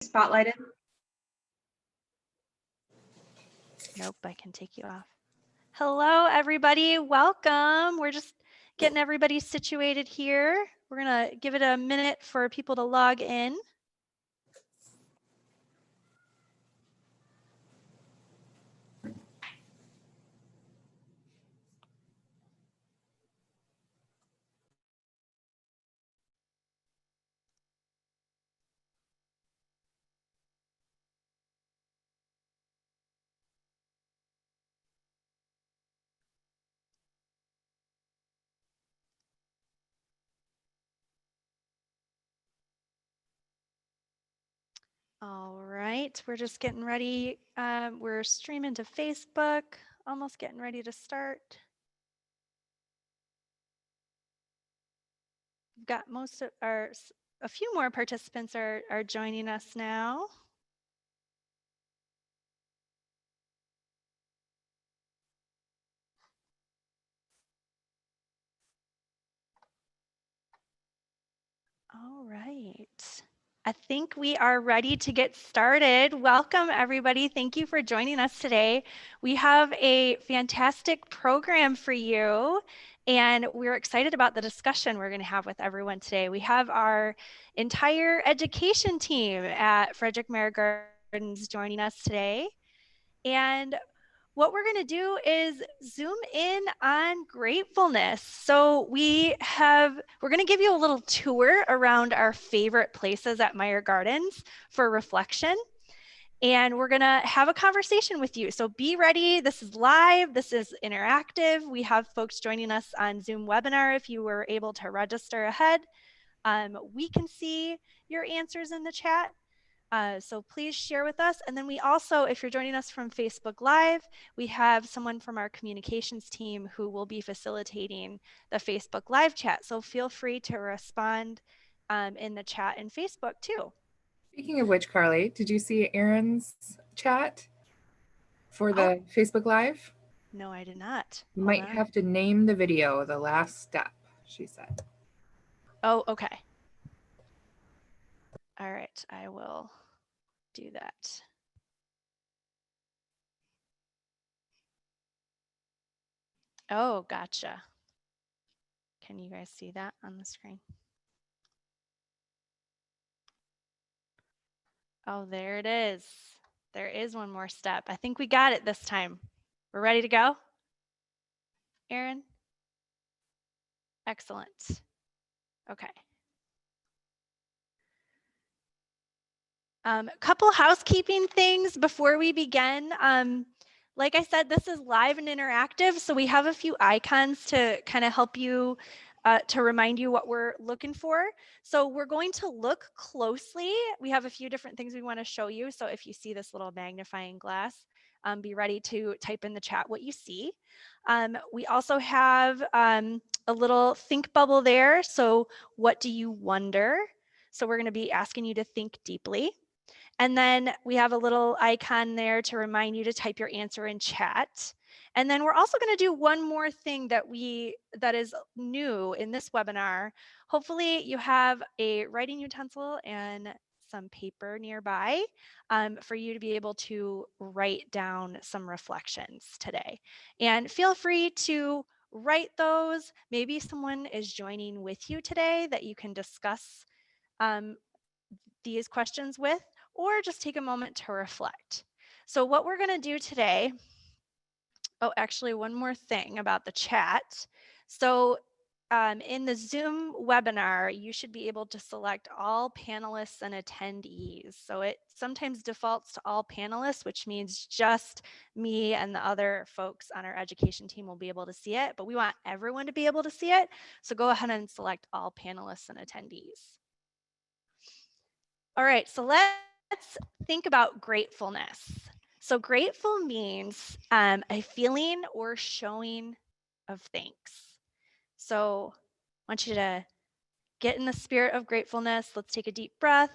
spotlighted? Nope, I can take you off. Hello, everybody. Welcome. We're just getting everybody situated here. We're going to give it a minute for people to log in. All right, we're just getting ready. We're streaming to Facebook, almost getting ready to start. We've got a few more participants are joining us now. All right. I think we are ready to get started. Welcome, everybody. Thank you for joining us today. We have a fantastic program for you, and we're excited about the discussion we're going to have with everyone today. We have our entire education team at Meijer Gardens joining us today. And what we're going to do is zoom in on gratefulness. So we're going to give you a little tour around our favorite places at Meijer Gardens for reflection. And we're going to have a conversation with you. So be ready. This is live. This is interactive. We have folks joining us on Zoom webinar if you were able to register ahead. We can see your answers in the chat. So please share with us. And then we also, if you're joining us from Facebook Live, we have someone from our communications team who will be facilitating the Facebook Live chat. So feel free to respond in the chat in Facebook too. Speaking of which, Carly, did you see Erin's chat for the Facebook Live? No, I did not. You might have to name the video The Last Step, she said. Oh, okay. All right, I will do that. Oh, gotcha. Can you guys see that on the screen? Oh, there it is. There is one more step. I think we got it this time. We're ready to go? Erin? Excellent. Okay. A couple housekeeping things before we begin. Like I said, this is live and interactive, so we have a few icons to kind of help you, to remind you what we're looking for. So we're going to look closely. We have a few different things we want to show you. So if you see this little magnifying glass, be ready to type in the chat what you see. We also have a little think bubble there. So what do you wonder? So we're going to be asking you to think deeply. And then we have a little icon there to remind you to type your answer in chat. And then we're also going to do one more thing that is new in this webinar. Hopefully you have a writing utensil and some paper nearby for you to be able to write down some reflections today. And feel free to write those. Maybe someone is joining with you today that you can discuss these questions with, or just take a moment to reflect. So what we're going to do today, oh, actually one more thing about the chat. So in the Zoom webinar, you should be able to select all panelists and attendees. So it sometimes defaults to all panelists, which means just me and the other folks on our education team will be able to see it, but we want everyone to be able to see it. So go ahead and select all panelists and attendees. All right, so let's think about gratefulness. So grateful means a feeling or showing of thanks. So I want you to get in the spirit of gratefulness. Let's take a deep breath.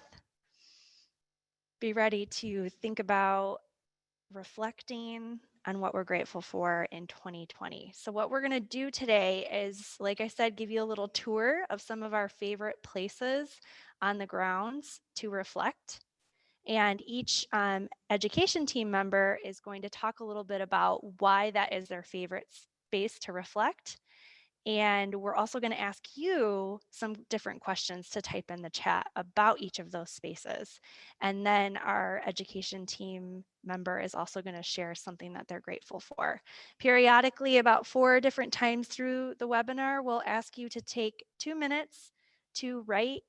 Be ready to think about reflecting on what we're grateful for in 2020. So what we're going to do today is, like I said, give you a little tour of some of our favorite places on the grounds to reflect. And each education team member is going to talk a little bit about why that is their favorite space to reflect. And we're also going to ask you some different questions to type in the chat about each of those spaces. And then our education team member is also going to share something that they're grateful for. Periodically, about 4 different times through the webinar, we'll ask you to take 2 minutes to write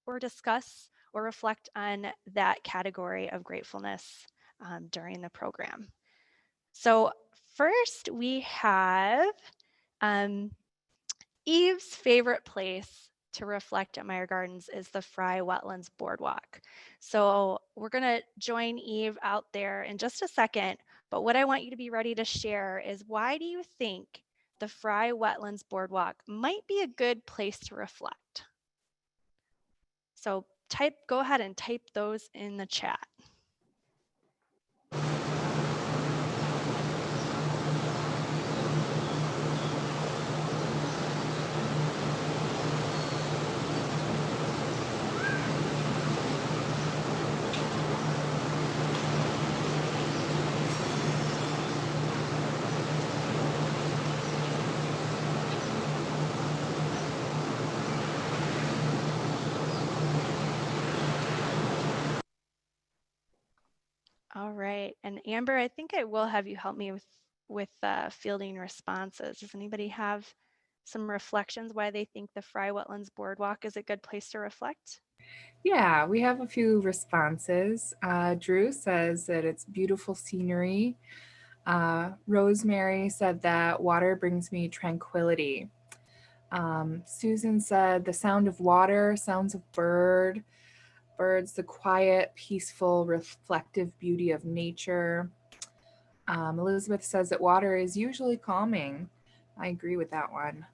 or discuss or reflect on that category of gratefulness during the program. So first we have Eve's favorite place to reflect at Meijer Gardens is the Frey Wetlands Boardwalk. So we're going to join Eve out there in just a second, but what I want you to be ready to share is, why do you think the Frey Wetlands Boardwalk might be a good place to reflect? So go ahead and type those in the chat. All right, and Amber, I think I will have you help me with fielding responses. Does anybody have some reflections why they think the Frey Wetlands Boardwalk is a good place to reflect? Yeah, we have a few responses. Drew says that it's beautiful scenery. Rosemary said that water brings me tranquility. Susan said the sound of water, sounds of birds, the quiet, peaceful, reflective beauty of nature. Elizabeth says that water is usually calming. I agree with that one.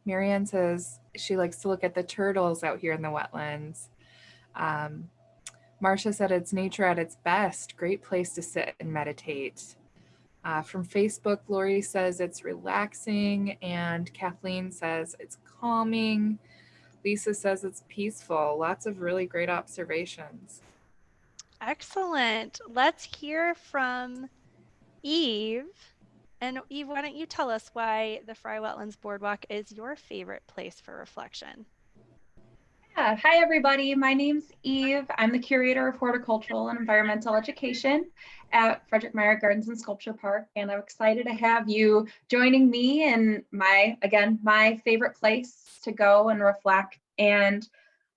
Marianne says she likes to look at the turtles out here in the wetlands. Marcia said it's nature at its best. Great place to sit and meditate. From Facebook, Lori says it's relaxing, and Kathleen says it's calming. Lisa says it's peaceful. Lots of really great observations. Excellent. Let's hear from Eve. And Eve, why don't you tell us why the Frey Wetlands Boardwalk is your favorite place for reflection? Yeah. Hi, everybody. My name's Eve. I'm the curator of horticultural and environmental education at Frederik Meijer Gardens and Sculpture Park, and I'm excited to have you joining me in my favorite place to go and reflect. And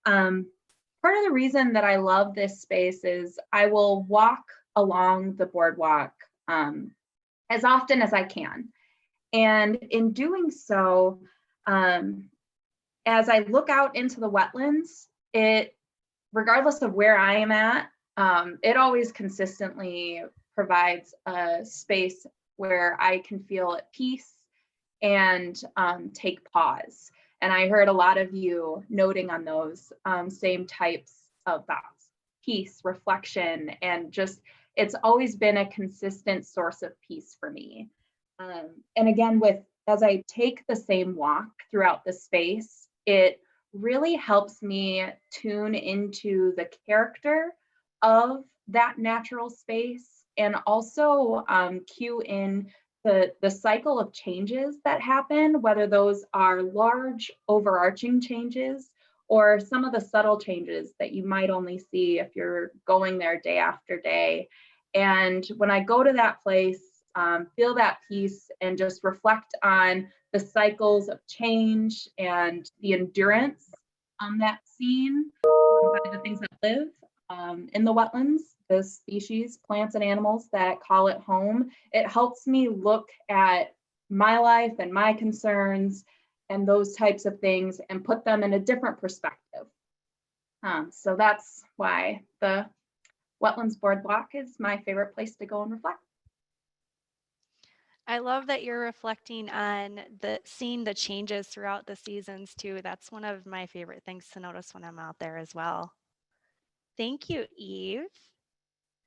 part of the reason that I love this space is I will walk along the boardwalk as often as I can. And in doing so, as I look out into the wetlands, regardless of where I am at, it always consistently provides a space where I can feel at peace and take pause. And I heard a lot of you noting on those same types of thoughts: peace, reflection, and just, it's always been a consistent source of peace for me. And again, as I take the same walk throughout the space, it really helps me tune into the character of that natural space, and also cue in the cycle of changes that happen, whether those are large overarching changes or some of the subtle changes that you might only see if you're going there day after day. And when I go to that place, feel that peace and just reflect on the cycles of change and the endurance on that scene by the things that live in the wetlands, the species, plants and animals that call it home. It helps me look at my life and my concerns and those types of things and put them in a different perspective. So that's why the Wetlands Boardwalk is my favorite place to go and reflect. I love that you're reflecting on seeing the changes throughout the seasons too. That's one of my favorite things to notice when I'm out there as well. Thank you, Eve.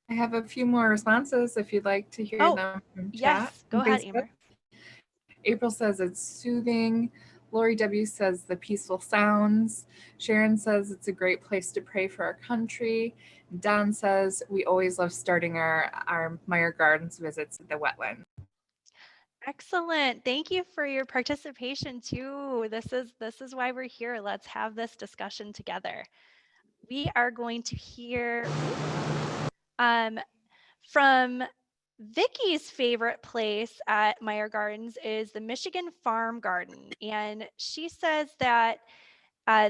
I have a few more responses if you'd like to hear them from chat. Yes, go ahead, Amber. April says it's soothing. Lori W says the peaceful sounds. Sharon says it's a great place to pray for our country. Don says we always love starting our Meijer Gardens visits at the wetland. Excellent. Thank you for your participation too. This is why we're here. Let's have this discussion together. We are going to hear from Vicky's favorite place at Meijer Gardens is the Michigan Farm Garden. And she says that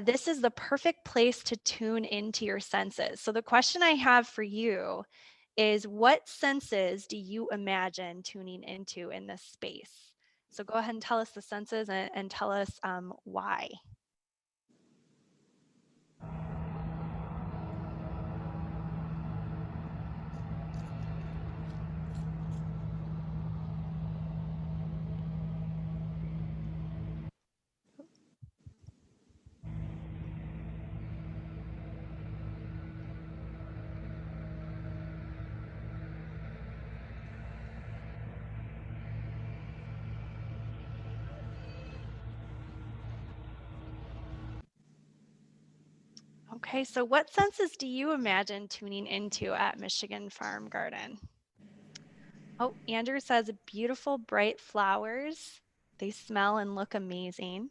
this is the perfect place to tune into your senses. So the question I have for you is, what senses do you imagine tuning into in this space? So go ahead and tell us the senses and tell us why. Okay, so what senses do you imagine tuning into at Michigan Farm Garden? Oh, Andrew says beautiful, bright flowers. They smell and look amazing.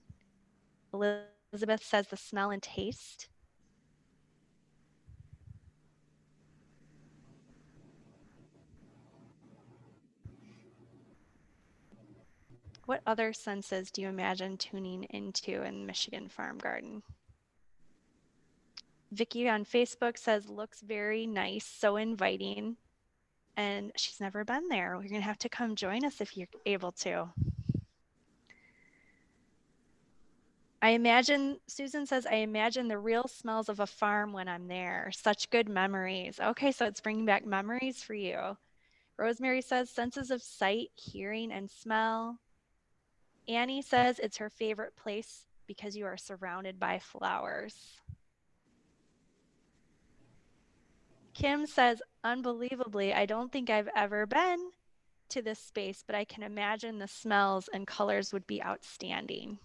Elizabeth says the smell and taste. What other senses do you imagine tuning into in Michigan Farm Garden? Vicky on Facebook says looks very nice, so inviting. And she's never been there. You're going to have to come join us if you're able to. Susan says, I imagine the real smells of a farm when I'm there. Such good memories. Okay, so it's bringing back memories for you. Rosemary says senses of sight, hearing, and smell. Annie says it's her favorite place because you are surrounded by flowers. Kim says, unbelievably, I don't think I've ever been to this space, but I can imagine the smells and colors would be outstanding.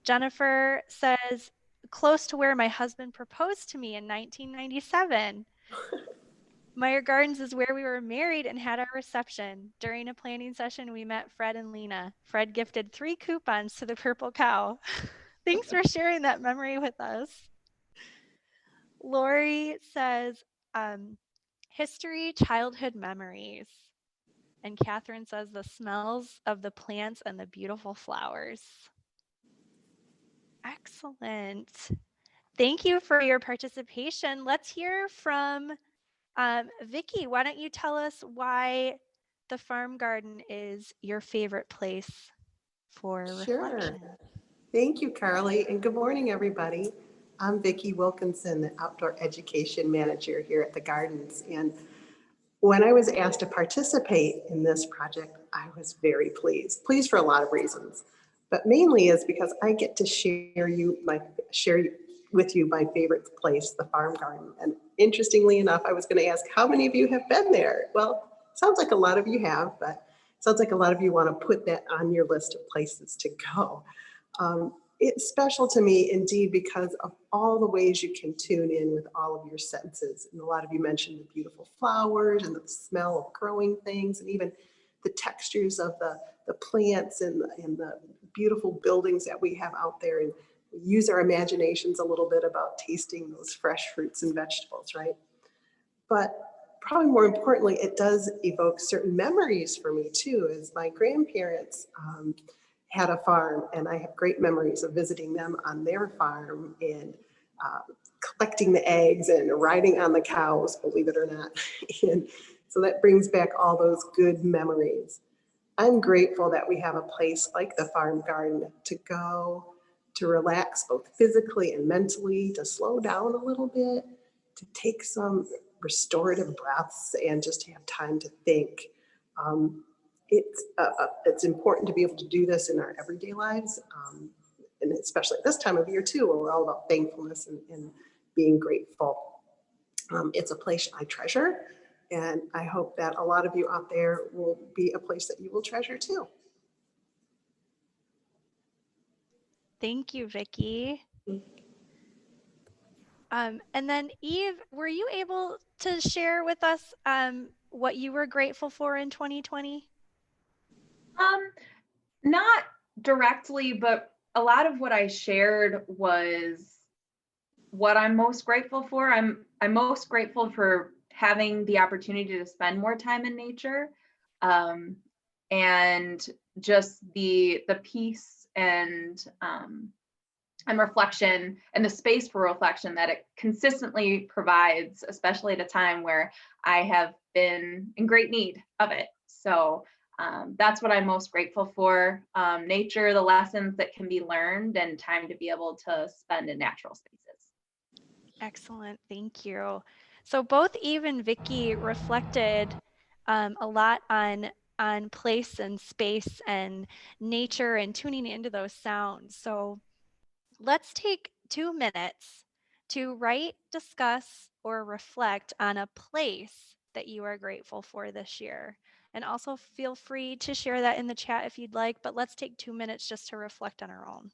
Jennifer says, close to where my husband proposed to me in 1997. Meijer Gardens is where we were married and had our reception. During a planning session, we met Fred and Lena. Fred gifted 3 coupons to the Purple Cow. Thanks for sharing that memory with us. Lori says, history, childhood memories. And Catherine says the smells of the plants and the beautiful flowers. Excellent. Thank you for your participation. Let's hear from Vicki. Why don't you tell us why the farm garden is your favorite place for reflection? Sure. Thank you, Carly, and good morning, everybody. I'm Vicki Wilkinson, the Outdoor Education Manager here at the Gardens. And when I was asked to participate in this project, I was very pleased. Pleased for a lot of reasons, but mainly is because I get to share with you my favorite place, the farm garden. And interestingly enough, I was going to ask how many of you have been there? Well, sounds like a lot of you have, but sounds like a lot of you want to put that on your list of places to go. It's special to me indeed because of all the ways you can tune in with all of your senses. And a lot of you mentioned the beautiful flowers and the smell of growing things, and even the textures of the plants and the beautiful buildings that we have out there. And we use our imaginations a little bit about tasting those fresh fruits and vegetables, right? But probably more importantly, it does evoke certain memories for me too, as my grandparents had a farm, and I have great memories of visiting them on their farm and collecting the eggs and riding on the cows, believe it or not. And so that brings back all those good memories. I'm grateful that we have a place like the farm garden to go, to relax both physically and mentally, to slow down a little bit, to take some restorative breaths and just have time to think. It's important to be able to do this in our everyday lives, and especially at this time of year too, where we're all about thankfulness and being grateful. It's a place I treasure, and I hope that a lot of you out there will be a place that you will treasure too. Thank you, Vicki. And then Eve, were you able to share with us what you were grateful for in 2020? Not directly, but a lot of what I shared was what I'm most grateful for. I'm most grateful for having the opportunity to spend more time in nature, and just the peace and reflection and the space for reflection that it consistently provides, especially at a time where I have been in great need of it. So that's what I'm most grateful for. Nature, the lessons that can be learned, and time to be able to spend in natural spaces. Excellent, thank you. So both Eve and Vicki reflected a lot on place and space and nature and tuning into those sounds. So let's take 2 minutes to write, discuss, or reflect on a place that you are grateful for this year. And also feel free to share that in the chat if you'd like, but let's take 2 minutes just to reflect on our own.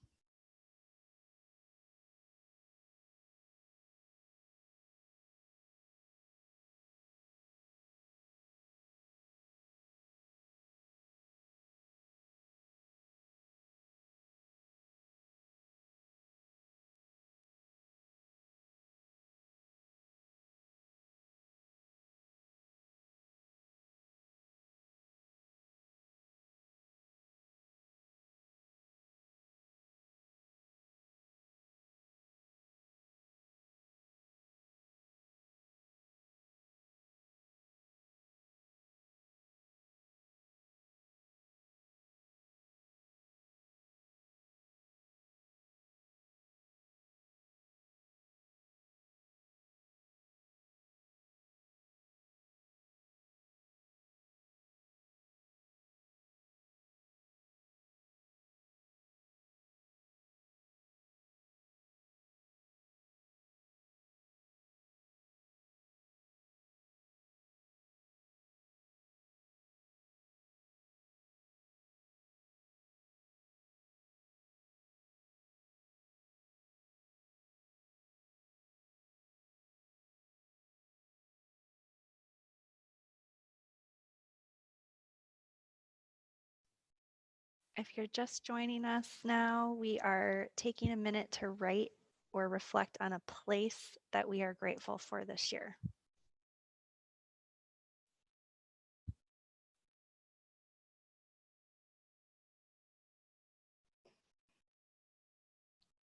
If you're just joining us now, we are taking a minute to write or reflect on a place that we are grateful for this year.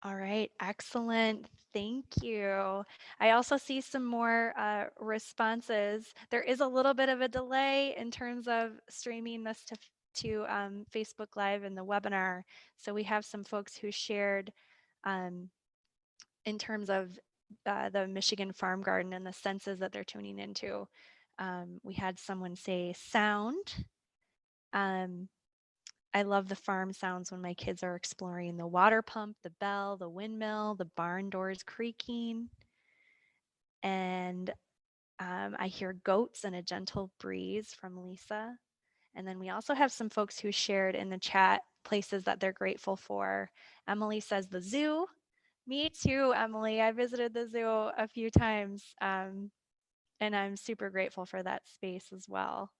All right, excellent. Thank you. I also see some more responses. There is a little bit of a delay in terms of streaming this to Facebook Live and the webinar. So we have some folks who shared in terms of the Michigan Farm Garden and the senses that they're tuning into. We had someone say sound. I love the farm sounds when my kids are exploring the water pump, the bell, the windmill, the barn doors creaking. And I hear goats and a gentle breeze from Lisa. And then we also have some folks who shared in the chat places that they're grateful for. Emily says the zoo. Me too, Emily. I visited the zoo a few times, and I'm super grateful for that space as well.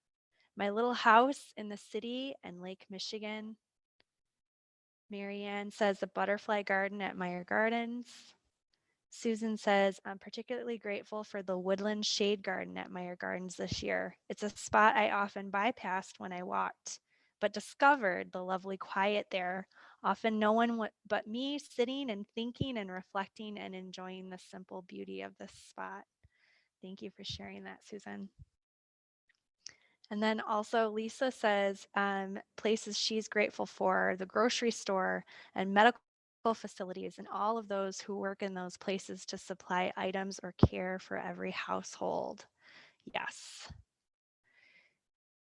My little house in the city and Lake Michigan. Marianne says the butterfly garden at Meijer Gardens. Susan says, I'm particularly grateful for the woodland shade garden at Meijer Gardens this year. It's a spot I often bypassed when I walked, but discovered the lovely quiet there. Often no one but me sitting and thinking and reflecting and enjoying the simple beauty of this spot. Thank you for sharing that, Susan. And then also Lisa says places she's grateful for, the grocery store and medical facilities and all of those who work in those places to supply items or care for every household. Yes.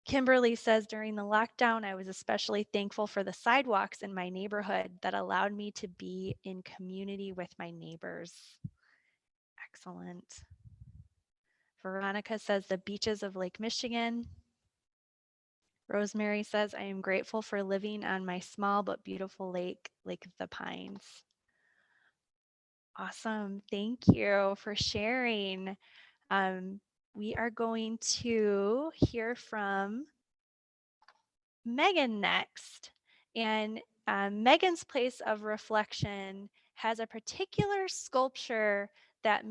Kimberly says during the lockdown, I was especially thankful for the sidewalks in my neighborhood that allowed me to be in community with my neighbors. Excellent. Veronica says the beaches of Lake Michigan. Rosemary says, I am grateful for living on my small but beautiful lake, Lake of the Pines. Awesome. Thank you for sharing. We are going to hear from Megan next. And Megan's place of reflection has a particular sculpture that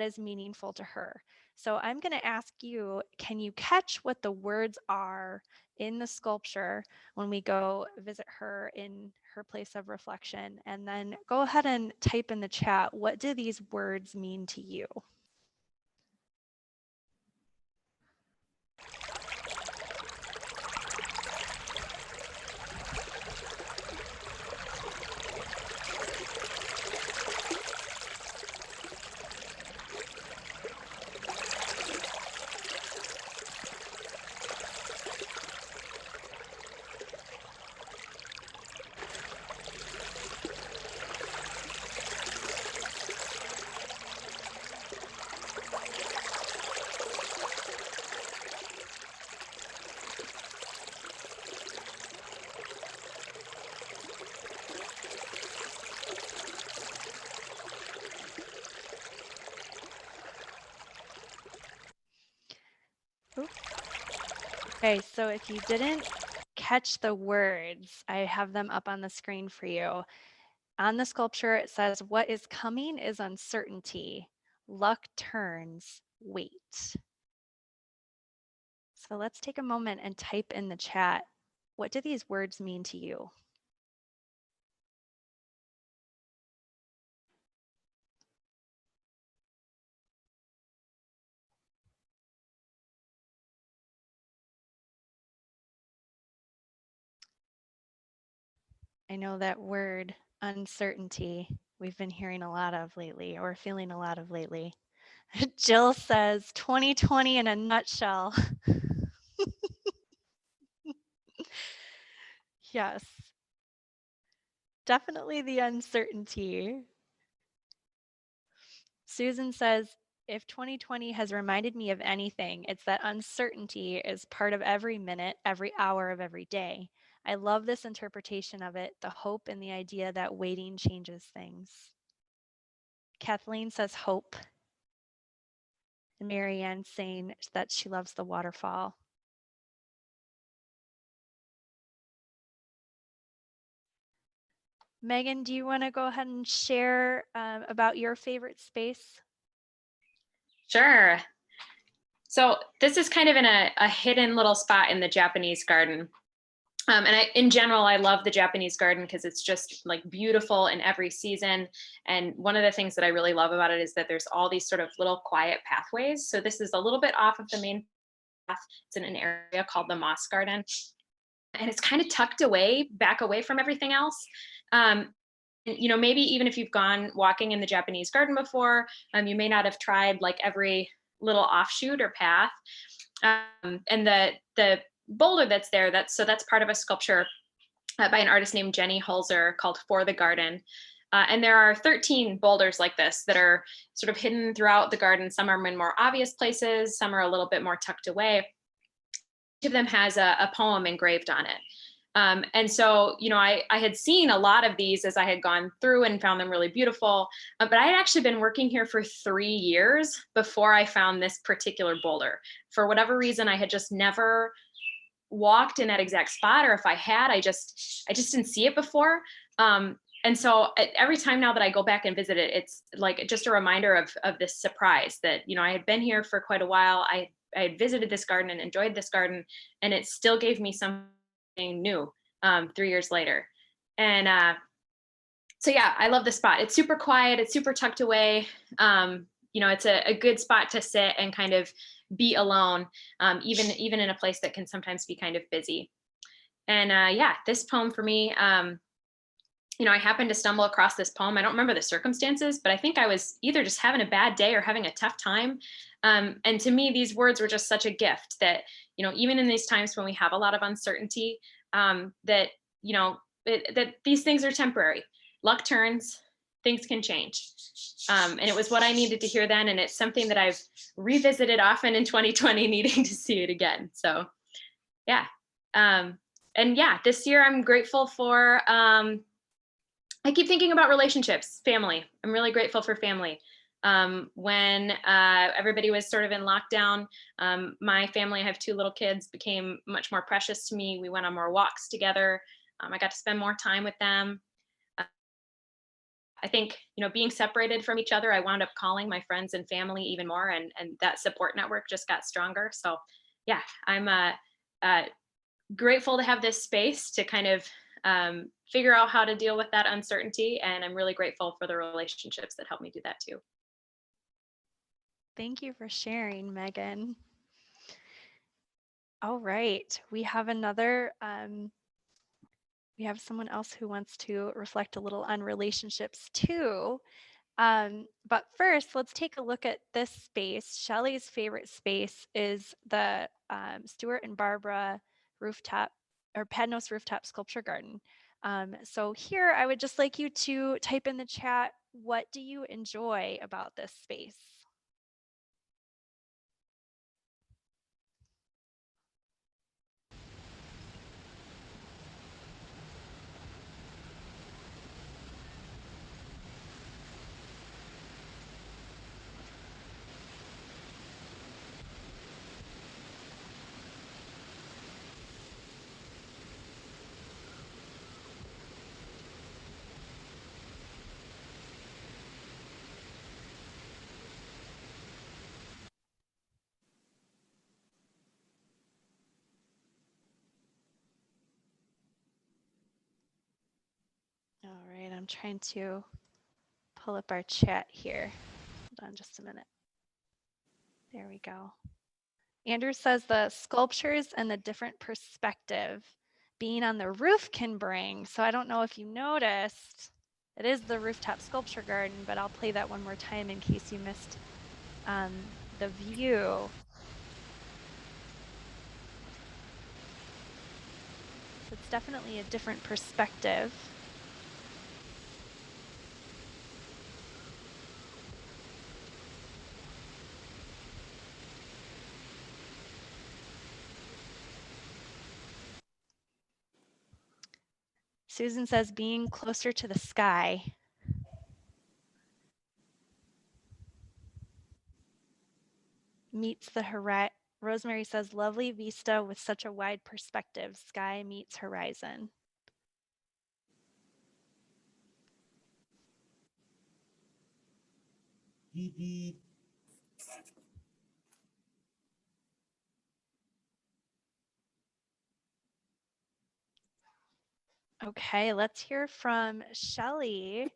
is meaningful to her. So I'm going to ask you, can you catch what the words are in the sculpture when we go visit her in her place of reflection? And then go ahead and type in the chat, what do these words mean to you? Okay, so if you didn't catch the words, I have them up on the screen for you. On the sculpture, it says, what is coming is uncertainty. Luck turns, wait. So let's take a moment and type in the chat. What do these words mean to you? I know that word, uncertainty, we've been hearing a lot of lately, or feeling a lot of lately. Jill says 2020 in a nutshell. Yes, definitely the uncertainty. Susan says, if 2020 has reminded me of anything, it's that uncertainty is part of every minute, every hour of every day. I love this interpretation of it, the hope and the idea that waiting changes things. Kathleen says hope. And Marianne saying that she loves the waterfall. Megan, do you want to go ahead and share about your favorite space? Sure. So this is kind of in a hidden little spot in the Japanese garden. In general, I love the Japanese garden because it's just like beautiful in every season. And one of the things that I really love about it is that there's all these sort of little quiet pathways. So this is a little bit off of the main path. It's in an area called the Moss Garden. And it's kind of tucked away, back away from everything else. You know, maybe even if you've gone walking in the Japanese garden before, you may not have tried like every little offshoot or path. And the boulder that's there, that's part of a sculpture by an artist named Jenny Holzer called For the Garden. And there are 13 boulders like this that are sort of hidden throughout the garden. Some are in more obvious places, some are a little bit more tucked away. Each of them has a poem engraved on it. And so, you know, I had seen a lot of these as I had gone through and found them really beautiful, but I had actually been working here for 3 years before I found this particular boulder. For whatever reason, I had just never walked in that exact spot, or if I had, I just didn't see it before. And so every time now that I go back and visit it, it's like just a reminder of this surprise that, you know, I had been here for quite a while. I had visited this garden and enjoyed this garden, and it still gave me something new 3 years later. And so yeah, I love the spot. It's super quiet, it's super tucked away. You know, it's a good spot to sit and kind of be alone, even in a place that can sometimes be kind of busy. And yeah, this poem for me, you know, I happened to stumble across this poem. I don't remember the circumstances, but I think I was either just having a bad day or having a tough time. And to me, these words were just such a gift that, you know, even in these times when we have a lot of uncertainty, that, you know, that these things are temporary. Luck turns, things can change. And it was what I needed to hear then. And it's something that I've revisited often in 2020, needing to see it again. So yeah, And yeah, this year I'm grateful for, I keep thinking about relationships, family. I'm really grateful for family. When everybody was sort of in lockdown, my family, I have 2 little kids, became much more precious to me. We went on more walks together. I got to spend more time with them. I think, being separated from each other, I wound up calling my friends and family even more, and that support network just got stronger. So yeah, I'm grateful to have this space to kind of figure out how to deal with that uncertainty. And I'm really grateful for the relationships that help me do that too. Thank you for sharing, Megan. All right, we have we have someone else who wants to reflect a little on relationships too. But first, let's take a look at this space. Shelley's favorite space is the Stuart and Barbara rooftop or Padnos rooftop sculpture garden. So here, I would just like you to type in the chat, what do you enjoy about this space? All right, I'm trying to pull up our chat here. Hold on just a minute. There we go. Andrew says the sculptures and the different perspective being on the roof can bring. So I don't know if you noticed, it is the rooftop sculpture garden, but I'll play that one more time in case you missed the view. So it's definitely a different perspective. Susan says being closer to the sky. Meets the horizon. Rosemary says lovely vista with such a wide perspective. Sky meets horizon. Okay, let's hear from Shelley.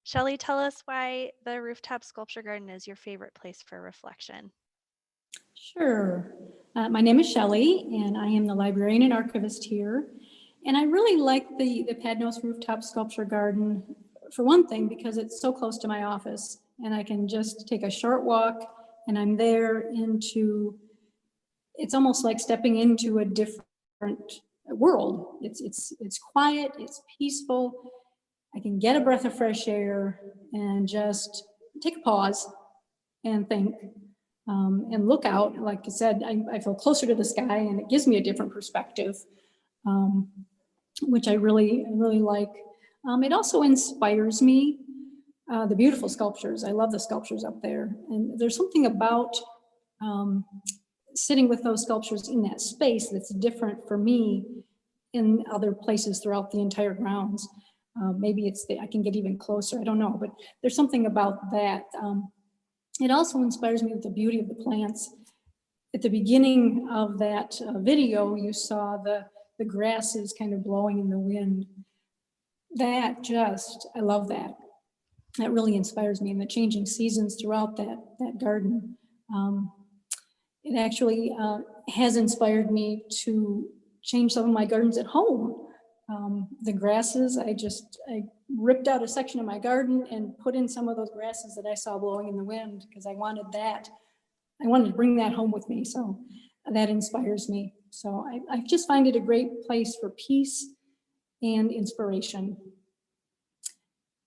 Shelley, tell us why the rooftop sculpture garden is your favorite place for reflection. Sure. My name is Shelley, and I am the librarian and archivist here. And I really like the Padnos rooftop sculpture garden, for one thing, because it's so close to my office, and I can just take a short walk, and I'm there it's almost like stepping into a different world. It's quiet, it's peaceful. I can get a breath of fresh air and just take a pause and think. And look out. Like I said, I feel closer to the sky, and it gives me a different perspective, which I really like. It also inspires me, the beautiful sculptures. I love the sculptures up there. And there's something about sitting with those sculptures in that space that's different for me in other places throughout the entire grounds. Maybe I can get even closer, I don't know, but there's something about that. It also inspires me with the beauty of the plants. At the beginning of that video, you saw the grasses kind of blowing in the wind. I love that. That really inspires me, and the changing seasons throughout that garden. It actually has inspired me to change some of my gardens at home. The grasses, I ripped out a section of my garden and put in some of those grasses that I saw blowing in the wind, because I wanted to bring that home with me. So that inspires me. So I just find it a great place for peace and inspiration.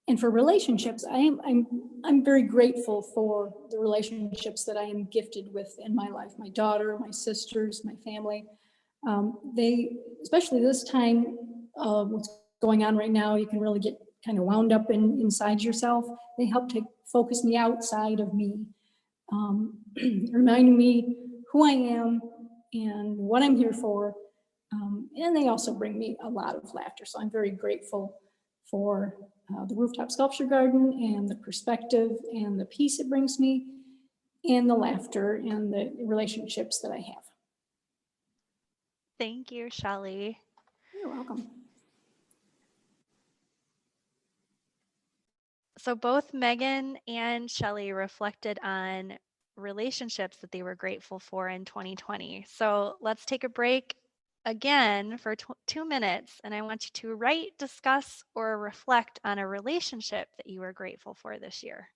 And for relationships, I'm very grateful for the relationships that I am gifted with in my life. My daughter, my sisters, my family. They, especially this time, what's going on right now, you can really get kind of wound up inside yourself. They help to focus me outside of me, reminding me who I am and what I'm here for. And they also bring me a lot of laughter. So I'm very grateful for the rooftop sculpture garden and the perspective and the peace it brings me and the laughter and the relationships that I have. Thank you, Shelley. You're welcome. So both Megan and Shelley reflected on relationships that they were grateful for in 2020. So let's take a break again for 2 minutes, and I want you to write, discuss, or reflect on a relationship that you were grateful for this year.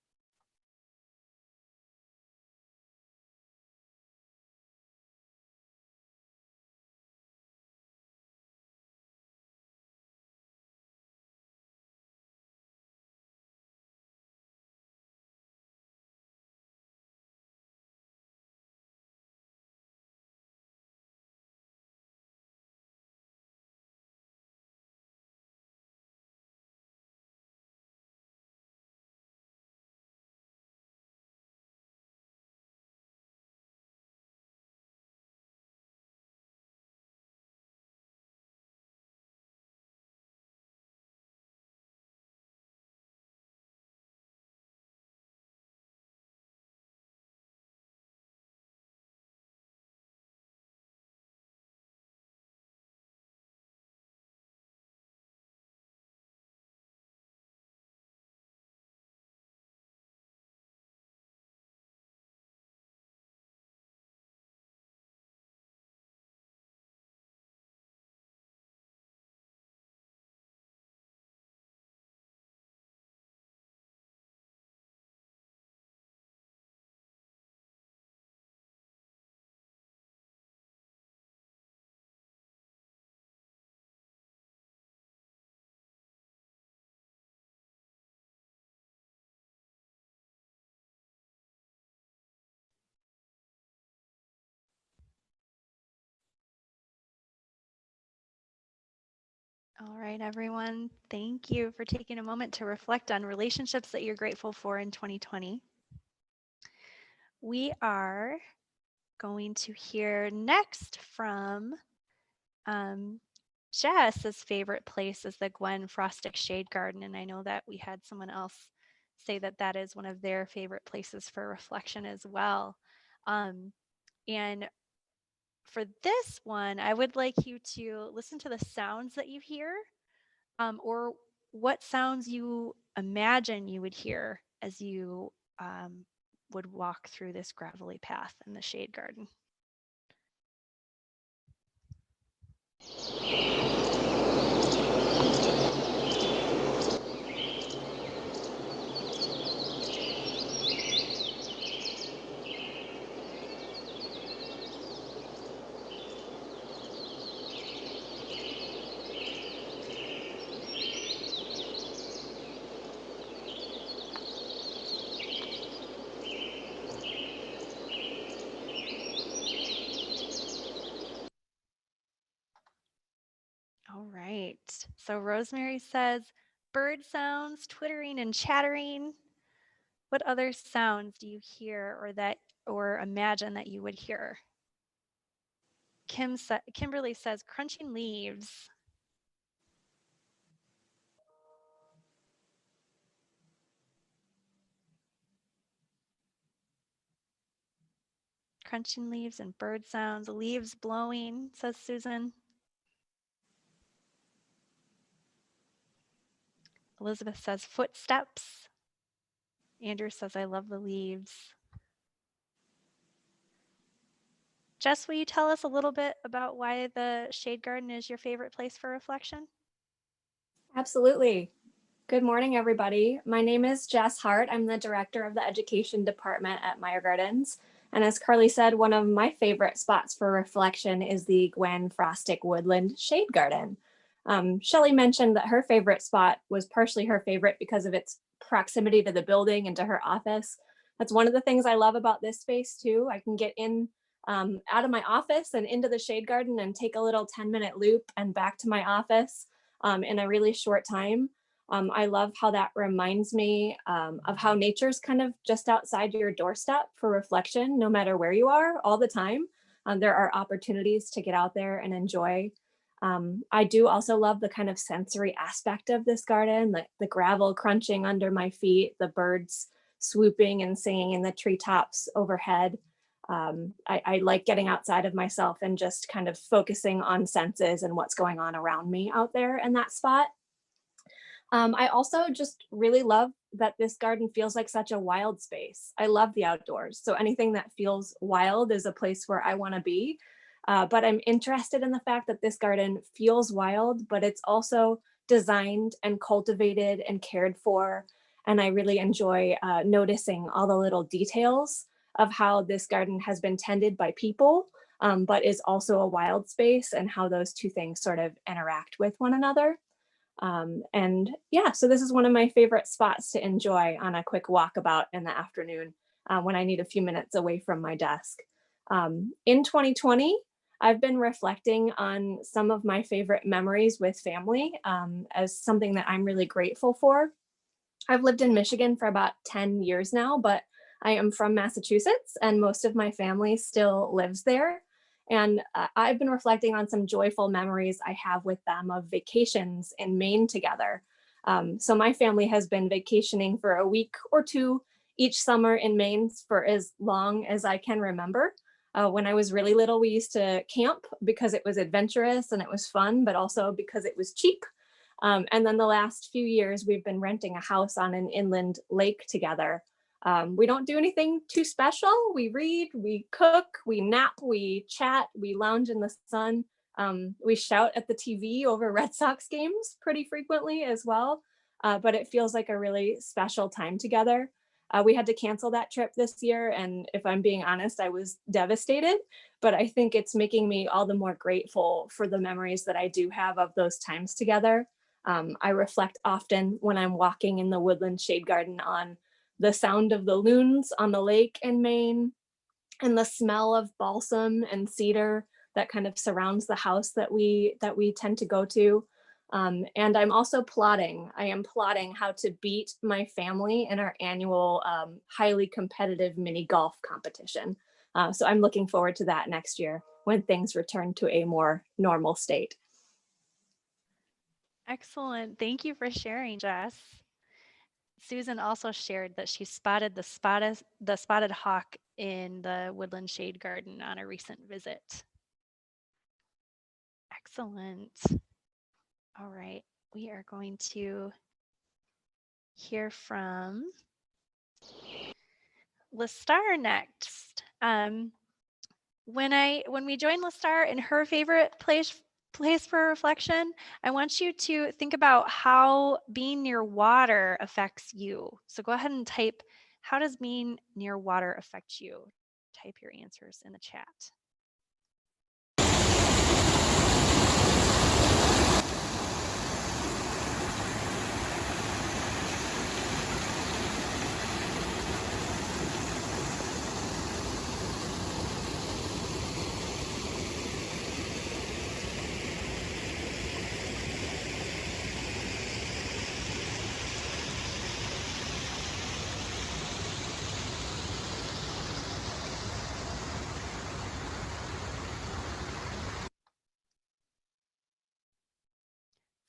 All right, everyone. Thank you for taking a moment to reflect on relationships that you're grateful for in 2020. We are going to hear next from Jess's favorite place is the Gwen Frostic Shade Garden. And I know that we had someone else say that that is one of their favorite places for reflection as well. And for this one, I would like you to listen to the sounds that you hear, or what sounds you imagine you would hear as you would walk through this gravelly path in the shade garden. All right. So Rosemary says, bird sounds, twittering and chattering. What other sounds do you hear or imagine that you would hear? Kimberly says, crunching leaves. Crunching leaves and bird sounds, leaves blowing, says Susan. Elizabeth says footsteps. Andrew says, I love the leaves. Jess, will you tell us a little bit about why the shade garden is your favorite place for reflection? Absolutely. Good morning, everybody. My name is Jess Hart. I'm the director of the education department at Meijer Gardens. And as Carly said, one of my favorite spots for reflection is the Gwen Frostic Woodland Shade Garden. Shelley mentioned that her favorite spot was partially her favorite because of its proximity to the building and to her office. That's one of the things I love about this space too. I can get in out of my office and into the shade garden and take a little 10-minute loop and back to my office in a really short time. I love how that reminds me of how nature's kind of just outside your doorstep for reflection, no matter where you are, all the time. There are opportunities to get out there and enjoy. I do also love the kind of sensory aspect of this garden, like the gravel crunching under my feet, the birds swooping and singing in the treetops overhead. I like getting outside of myself and just kind of focusing on senses and what's going on around me out there in that spot. I also just really love that this garden feels like such a wild space. I love the outdoors. So anything that feels wild is a place where I want to be. But I'm interested in the fact that this garden feels wild, but it's also designed and cultivated and cared for. And I really enjoy noticing all the little details of how this garden has been tended by people, but is also a wild space, and how those two things sort of interact with one another. And yeah, so this is one of my favorite spots to enjoy on a quick walkabout in the afternoon when I need a few minutes away from my desk. In 2020, I've been reflecting on some of my favorite memories with family as something that I'm really grateful for. I've lived in Michigan for about 10 years now, but I am from Massachusetts and most of my family still lives there. And I've been reflecting on some joyful memories I have with them of vacations in Maine together. So my family has been vacationing for a week or two each summer in Maine for as long as I can remember. When I was really little, we used to camp because it was adventurous and it was fun, but also because it was cheap. And then the last few years, we've been renting a house on an inland lake together. We don't do anything too special. We read, we cook, we nap, we chat, we lounge in the sun. We shout at the TV over Red Sox games pretty frequently as well. But it feels like a really special time together. We had to cancel that trip this year, and if I'm being honest, I was devastated, but I think it's making me all the more grateful for the memories that I do have of those times together. I reflect often when I'm walking in the woodland shade garden on the sound of the loons on the lake in Maine, and the smell of balsam and cedar that kind of surrounds the house that we tend to go to. And I'm also plotting. I am plotting how to beat my family in our annual highly competitive mini golf competition. So I'm looking forward to that next year when things return to a more normal state. Excellent. Thank you for sharing, Jess. Susan also shared that she spotted the spotted hawk in the woodland shade garden on a recent visit. Excellent. All right, we are going to hear from Lestar next. When we join Lestar in her favorite place for reflection, I want you to think about how being near water affects you. So go ahead and type, how does being near water affect you? Type your answers in the chat.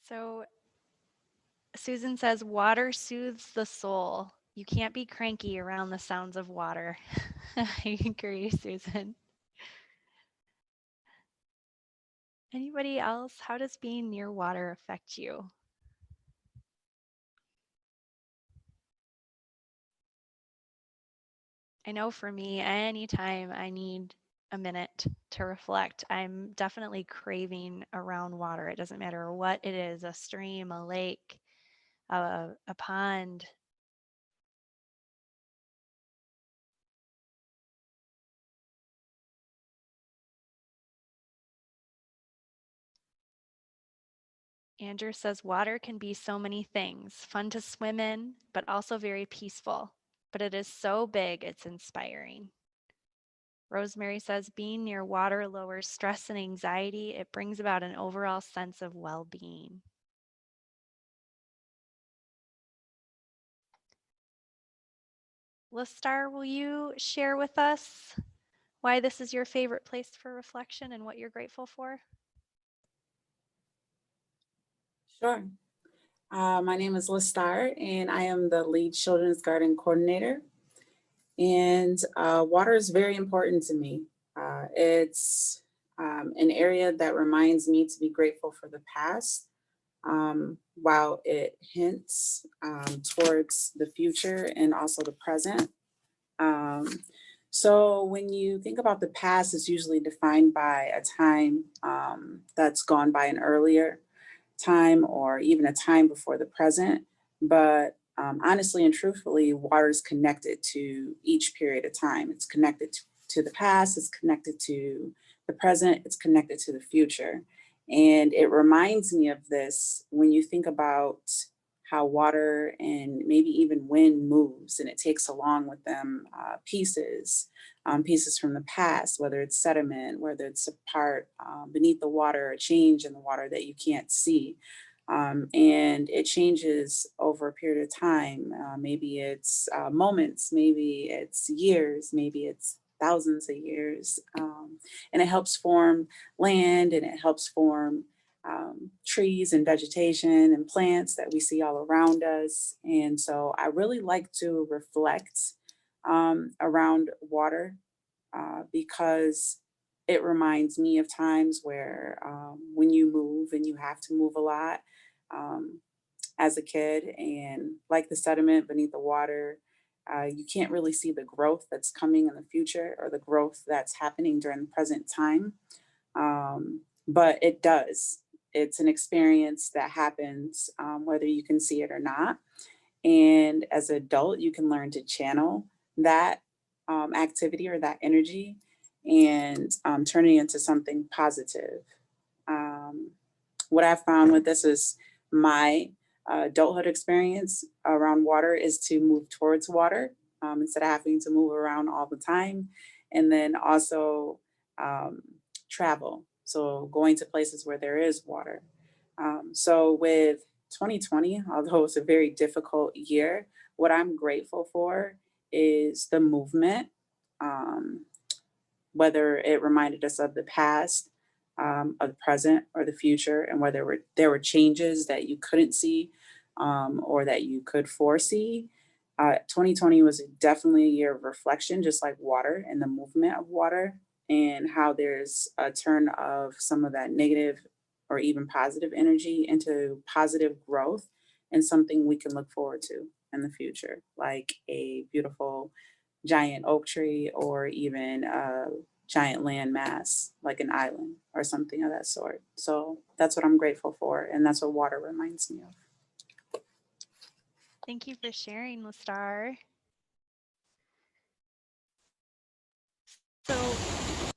So Susan says, water soothes the soul. You can't be cranky around the sounds of water. I agree, Susan. Anybody else? How does being near water affect you? I know for me, anytime I need a minute to reflect, I'm definitely craving around water. It doesn't matter what it is, a stream, a lake, a pond. Andrew says water can be so many things, fun to swim in, but also very peaceful. But it is so big, it's inspiring. Rosemary says being near water lowers stress and anxiety. It brings about an overall sense of well-being. Listar, will you share with us why this is your favorite place for reflection and what you're grateful for? Sure. My name is Listar, and I am the lead children's garden coordinator. And water is very important to me. It's an area that reminds me to be grateful for the past, while it hints towards the future and also the present. So when you think about the past, it's usually defined by a time that's gone by an earlier time or even a time before the present. But honestly and truthfully, water is connected to each period of time. It's connected to the past, it's connected to the present, it's connected to the future. And it reminds me of this when you think about how water and maybe even wind moves, and it takes along with them pieces from the past, whether it's sediment, whether it's a part beneath the water, a change in the water that you can't see. And it changes over a period of time. Maybe it's moments, maybe it's years, maybe it's thousands of years. And it helps form land, and it helps form trees and vegetation and plants that we see all around us. And so I really like to reflect around water because it reminds me of times where when you move and you have to move a lot as a kid, and like the sediment beneath the water, you can't really see the growth that's coming in the future or the growth that's happening during the present time. But it does. It's an experience that happens whether you can see it or not. And as an adult, you can learn to channel that activity or that energy and turn it into something positive. What I found with this is my adulthood experience around water is to move towards water instead of having to move around all the time. And then also travel. So going to places where there is water. So with 2020, although it's a very difficult year, what I'm grateful for is the movement, whether it reminded us of the past, of the present, or the future, and whether there were changes that you couldn't see or that you could foresee. 2020 was definitely a year of reflection, just like water and the movement of water, and how there's a turn of some of that negative or even positive energy into positive growth and something we can look forward to in the future, like a beautiful giant oak tree or even a giant land mass like an island or something of that sort. So that's what I'm grateful for, and that's what water reminds me of. Thank you for sharing, Listar. So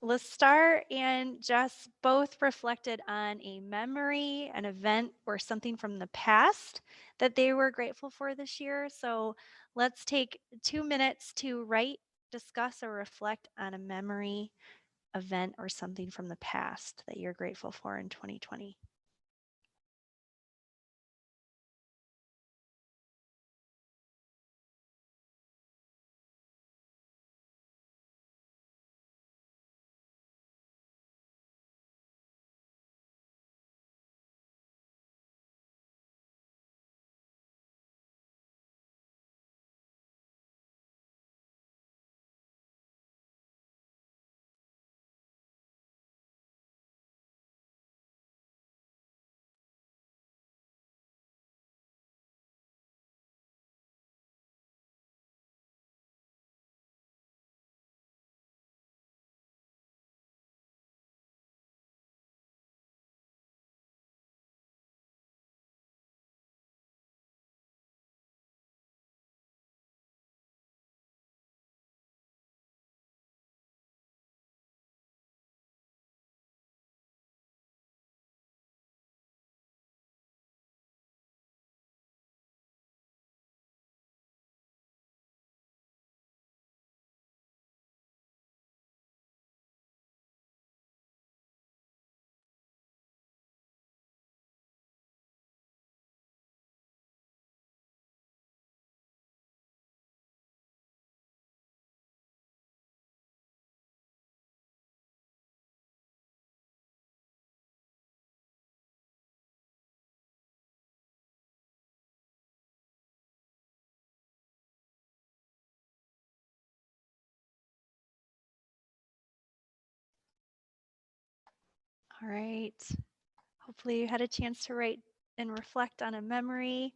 Listar and Jess both reflected on a memory, an event, or something from the past that they were grateful for this year. So let's take 2 minutes to write, discuss, or reflect on a memory, event, or something from the past that you're grateful for in 2020. All right. Hopefully you had a chance to write and reflect on a memory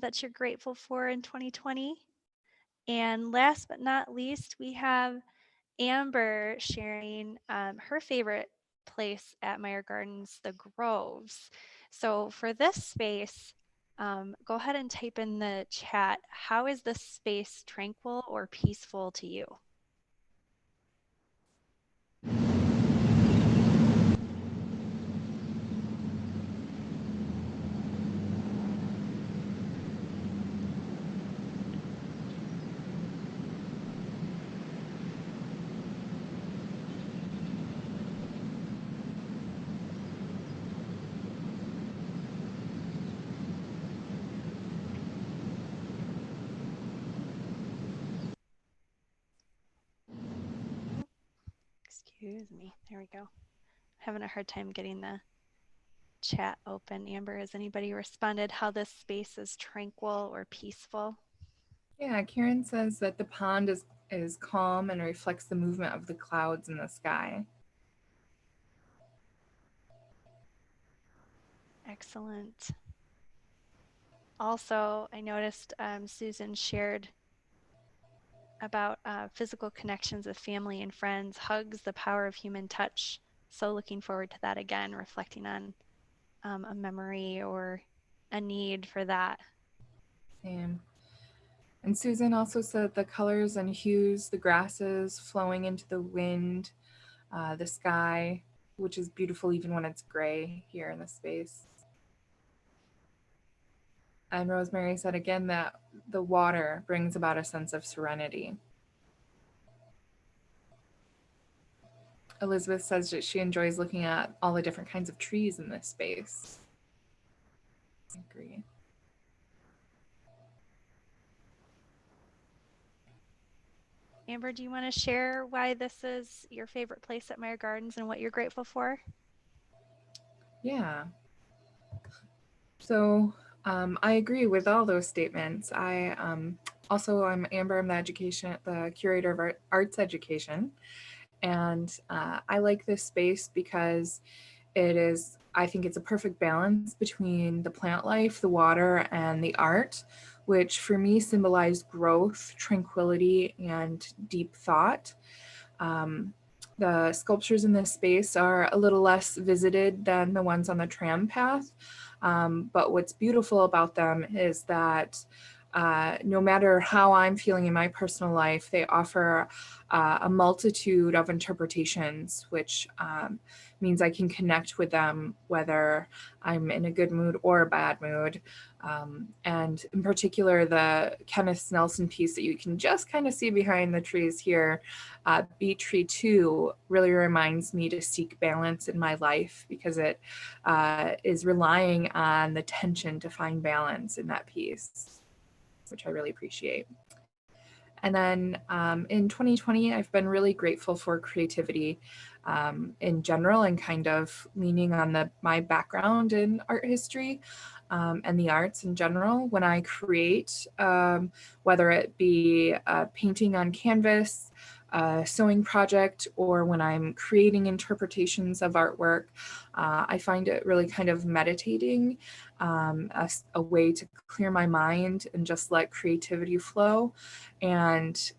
that you're grateful for in 2020. And last but not least, we have Amber sharing her favorite place at Meijer Gardens, the Groves. So for this space, go ahead and type in the chat, how is this space tranquil or peaceful to you? Excuse me. There we go. Having a hard time getting the chat open. Amber, has anybody responded how this space is tranquil or peaceful? Yeah, Karen says that the pond is calm and reflects the movement of the clouds in the sky. Excellent. Also, I noticed Susan shared about physical connections with family and friends, hugs, the power of human touch. So looking forward to that again, reflecting on a memory or a need for that. Same. And Susan also said the colors and hues, the grasses flowing into the wind, the sky, which is beautiful even when it's gray here in the space. And Rosemary said again that the water brings about a sense of serenity. Elizabeth says that she enjoys looking at all the different kinds of trees in this space. I agree. Amber, do you want to share why this is your favorite place at Meijer Gardens and what you're grateful for? Yeah. So I agree with all those statements. I'm Amber. I'm the curator of arts education, and I like this space because I think it's a perfect balance between the plant life, the water, and the art, which for me symbolize growth, tranquility, and deep thought. The sculptures in this space are a little less visited than the ones on the tram path, but what's beautiful about them is that no matter how I'm feeling in my personal life, they offer a multitude of interpretations, which means I can connect with them whether I'm in a good mood or a bad mood. And in particular, the Kenneth Nelson piece that you can just kind of see behind the trees here, Beat Tree 2, really reminds me to seek balance in my life because it is relying on the tension to find balance in that piece, which I really appreciate. And then in 2020, I've been really grateful for creativity in general and kind of leaning on my background in art history and the arts in general. When I create, whether it be painting on canvas, a sewing project, or when I'm creating interpretations of artwork, I find it really kind of meditating, a way to clear my mind and just let creativity flow, and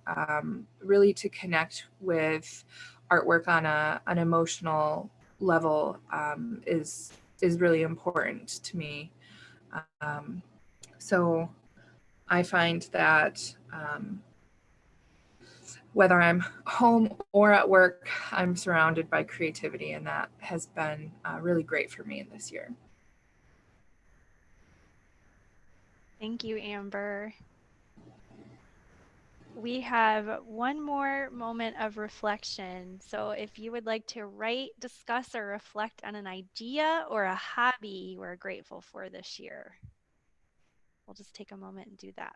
really to connect with artwork on an emotional level is really important to me. So I find that whether I'm home or at work, I'm surrounded by creativity, and that has been really great for me this year. Thank you, Amber. We have one more moment of reflection. So if you would like to write, discuss, or reflect on an idea or a hobby you are grateful for this year, we'll just take a moment and do that.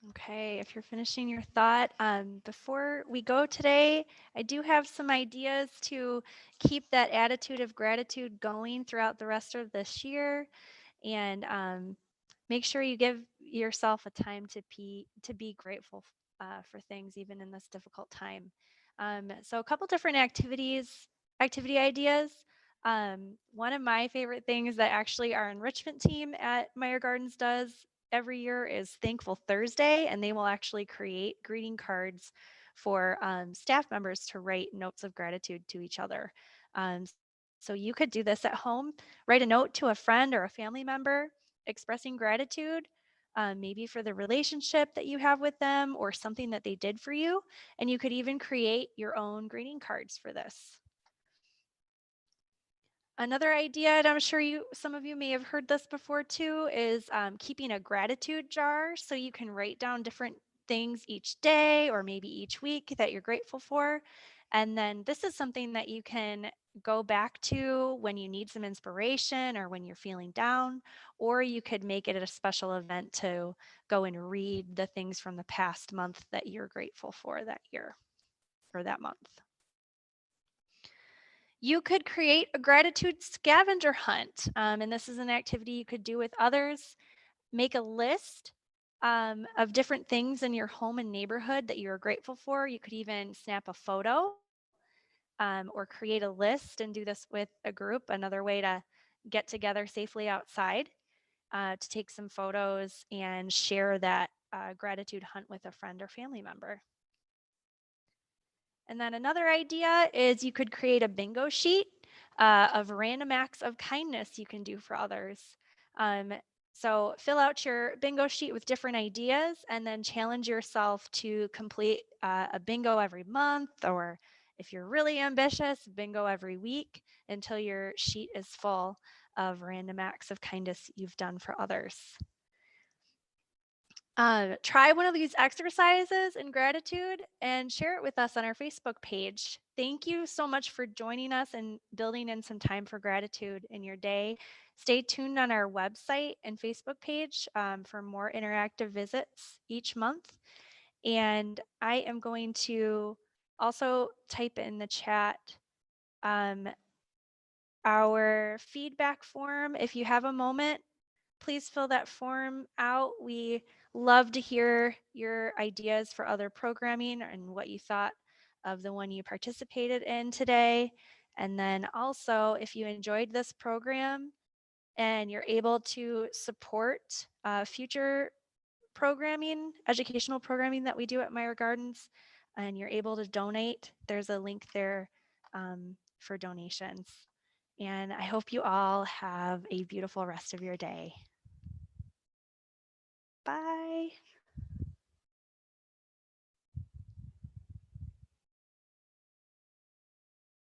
Okay, if you're finishing your thought, before we go today, I do have some ideas to keep that attitude of gratitude going throughout the rest of this year, and make sure you give yourself a time to be grateful for things, even in this difficult time. So a couple different activity ideas. One of my favorite things that actually our enrichment team at Meijer Gardens does every year is Thankful Thursday, and they will actually create greeting cards for staff members to write notes of gratitude to each other. So you could do this at home, write a note to a friend or a family member expressing gratitude, maybe for the relationship that you have with them or something that they did for you. And you could even create your own greeting cards for this. Another idea, and I'm sure some of you may have heard this before too, is keeping a gratitude jar, so you can write down different things each day or maybe each week that you're grateful for. And then this is something that you can go back to when you need some inspiration or when you're feeling down, or you could make it a special event to go and read the things from the past month that you're grateful for that year or that month. You could create a gratitude scavenger hunt, and this is an activity you could do with others. Make a list of different things in your home and neighborhood that you're grateful for. You could even snap a photo or create a list and do this with a group, another way to get together safely outside to take some photos and share that gratitude hunt with a friend or family member. And then another idea is you could create a bingo sheet of random acts of kindness you can do for others. So fill out your bingo sheet with different ideas and then challenge yourself to complete a bingo every month, or if you're really ambitious, bingo every week until your sheet is full of random acts of kindness you've done for others. Try one of these exercises in gratitude and share it with us on our Facebook page. Thank you so much for joining us and building in some time for gratitude in your day. Stay tuned on our website and Facebook page for more interactive visits each month. And I am going to also type in the chat our feedback form. If you have a moment, please fill that form out. We love to hear your ideas for other programming and what you thought of the one you participated in today. And then also, if you enjoyed this program and you're able to support future programming, educational programming that we do at Meijer Gardens, and you're able to donate, there's a link there for donations. And I hope you all have a beautiful rest of your day. Bye.